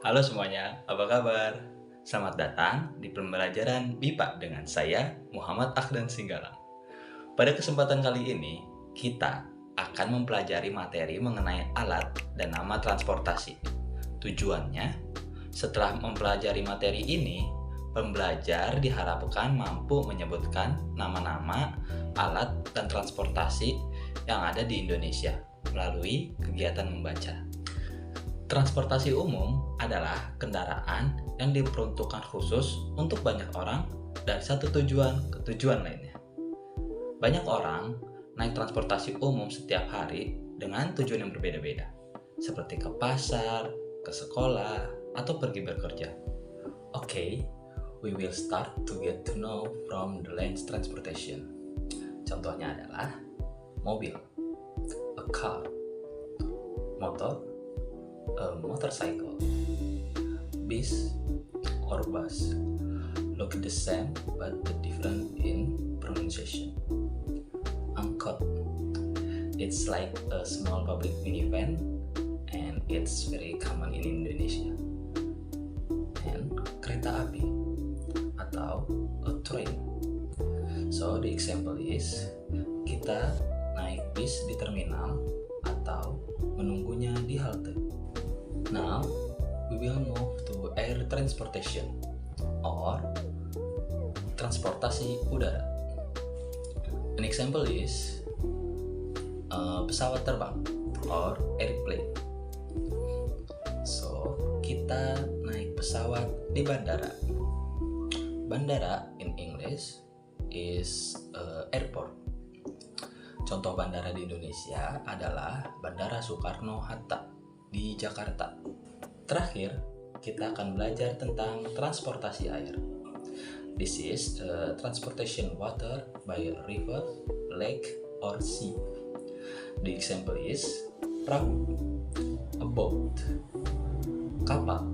Halo semuanya, apa kabar? Selamat datang di pembelajaran BIPA dengan saya, Muhammad Akhdan Singgalang. Pada kesempatan kali ini, kita akan mempelajari materi mengenai alat dan nama transportasi. Tujuannya, setelah mempelajari materi ini, pembelajar diharapkan mampu menyebutkan nama-nama alat dan transportasi yang ada di Indonesia melalui kegiatan membaca. Transportasi umum adalah kendaraan yang diperuntukkan khusus untuk banyak orang dari satu tujuan ke tujuan lainnya. Banyak orang naik transportasi umum setiap hari dengan tujuan yang berbeda-beda, seperti ke pasar, ke sekolah, atau pergi bekerja. Okay, we will start to get to know from the land transportation. Contohnya adalah mobil, a car, motor, a motorcycle, bis or bus. Look the same but the different in pronunciation. Angkot, it's like a small public minivan and it's very common in Indonesia. And kereta api atau a train. So the example is kita naik bis di terminal atau menunggunya di halte. Now, we will move to air transportation or transportasi udara. An example is pesawat terbang or airplane. So, kita naik pesawat di bandara. Bandara in English is airport. Contoh bandara di Indonesia adalah Bandara Soekarno-Hatta di Jakarta. Terakhir, kita akan belajar tentang transportasi air. This is transportation water by river, lake, or sea. The example is perahu, a boat, kapal,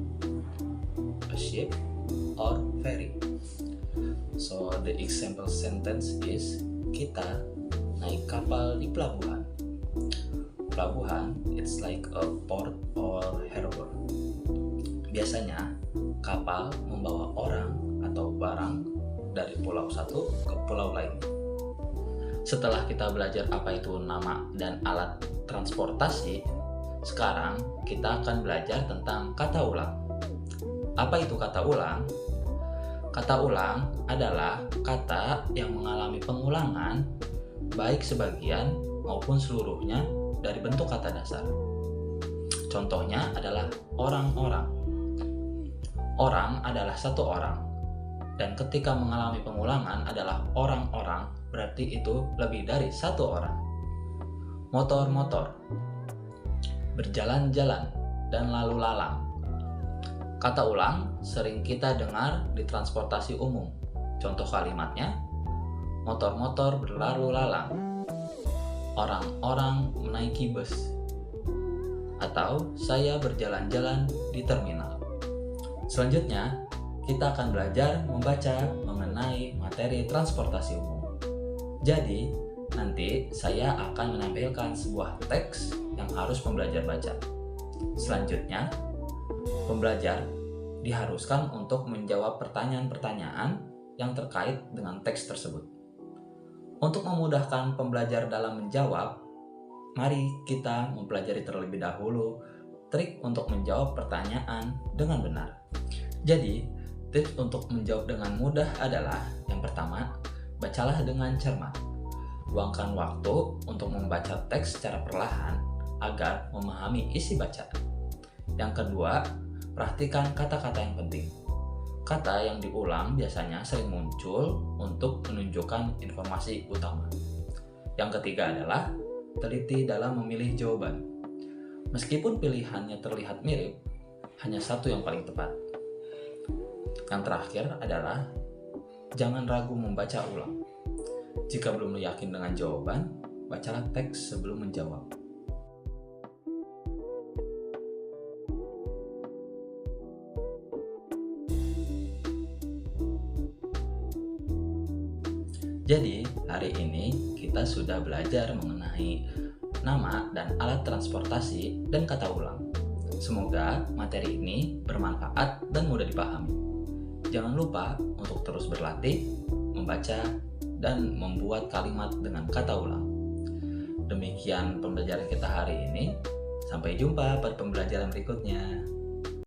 a ship, or ferry. So the example sentence is kita naik kapal di pelabuhan. Pelabuhan, it's like a port or harbor. Biasanya, kapal membawa orang atau barang dari pulau satu ke pulau lain. Setelah kita belajar apa itu nama dan alat transportasi, sekarang kita akan belajar tentang kata ulang. Apa itu kata ulang? Kata ulang adalah kata yang mengalami pengulangan, baik sebagian maupun seluruhnya dari bentuk kata dasar. Contohnya adalah orang-orang. Orang adalah satu orang, dan ketika mengalami pengulangan adalah orang-orang, berarti itu lebih dari satu orang. Motor-motor, berjalan-jalan, dan lalu lalang. Kata ulang sering kita dengar di transportasi umum. Contoh kalimatnya, motor-motor berlalu lalang, orang-orang menaiki bus, atau saya berjalan-jalan di terminal. Selanjutnya, kita akan belajar membaca mengenai materi transportasi umum. Jadi, nanti saya akan menampilkan sebuah teks yang harus pembelajar baca. Selanjutnya, pembelajar diharuskan untuk menjawab pertanyaan-pertanyaan yang terkait dengan teks tersebut. Untuk memudahkan pembelajar dalam menjawab, mari kita mempelajari terlebih dahulu trik untuk menjawab pertanyaan dengan benar. Jadi, tips untuk menjawab dengan mudah adalah yang pertama, bacalah dengan cermat. Luangkan waktu untuk membaca teks secara perlahan agar memahami isi bacaan. Yang kedua, perhatikan kata-kata yang penting. Kata yang diulang biasanya sering muncul untuk menunjukkan informasi utama. Yang ketiga adalah teliti dalam memilih jawaban. Meskipun pilihannya terlihat mirip, hanya satu yang paling tepat. Yang terakhir adalah jangan ragu membaca ulang. Jika belum yakin dengan jawaban, bacalah teks sebelum menjawab. Jadi, hari ini kita sudah belajar mengenai nama dan alat transportasi dan kata ulang. Semoga materi ini bermanfaat dan mudah dipahami. Jangan lupa untuk terus berlatih, membaca, dan membuat kalimat dengan kata ulang. Demikian pembelajaran kita hari ini. Sampai jumpa pada pembelajaran berikutnya.